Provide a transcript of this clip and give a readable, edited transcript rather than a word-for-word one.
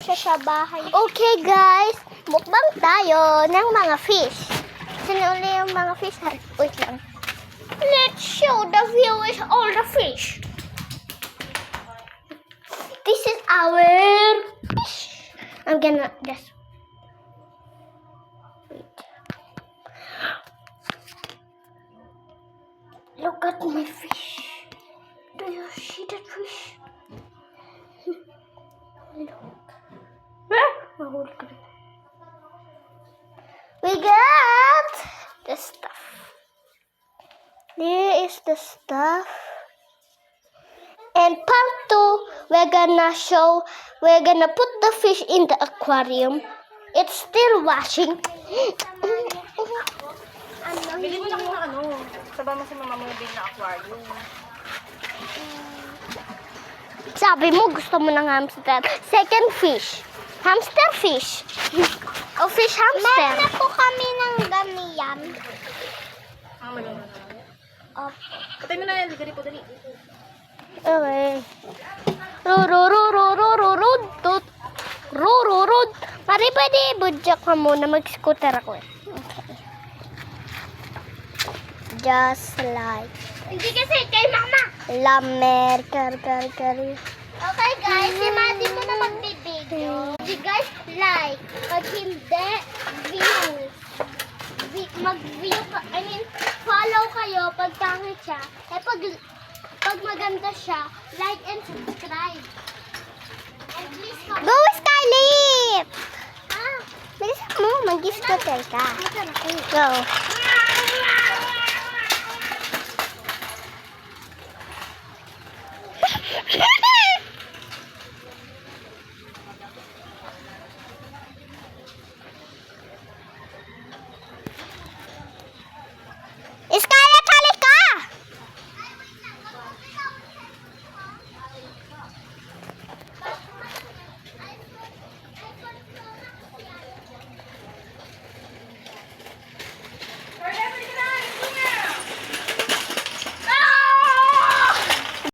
siya sa bahay. Okay guys, mukbang tayo ng mga fish. Sino uli yung mga fish? Wait lang. Let's show the viewers all the fish. This is our fish. I'm gonna just wait. Look at my fish. Do you see that fish? Look. Mahulog ka rin. We got the stuff. Here is the stuff. And part 2, we're gonna put the fish in the aquarium. It's still washing. Bili mo lang ng ano. Sabay mo si mama mo yung na aquarium. Sabi mo, gusto mo ng hamster. Second fish. Hamster fish. O fish hamster. Meron na po kami ng gamiyan. Meron na. Patay mo na yan. Dali po, dali. Okay. Rururururururud. Rururud. Mari pwede budyak ka muna. Mag-scooter ako eh. Okay. Just like. Hindi kasi kay mama. Lamer. Kar. Okay guys, si Madi mo na magbibideo. Hindi guys, like. Pag hindi, view. Mag-view ka, follow kayo pag pangit siya. Eh pag maganda siya, like and subscribe. And please comment. Go, Scarlett! Ah, Bilis mo, mag-scooter ka. ito na. Go.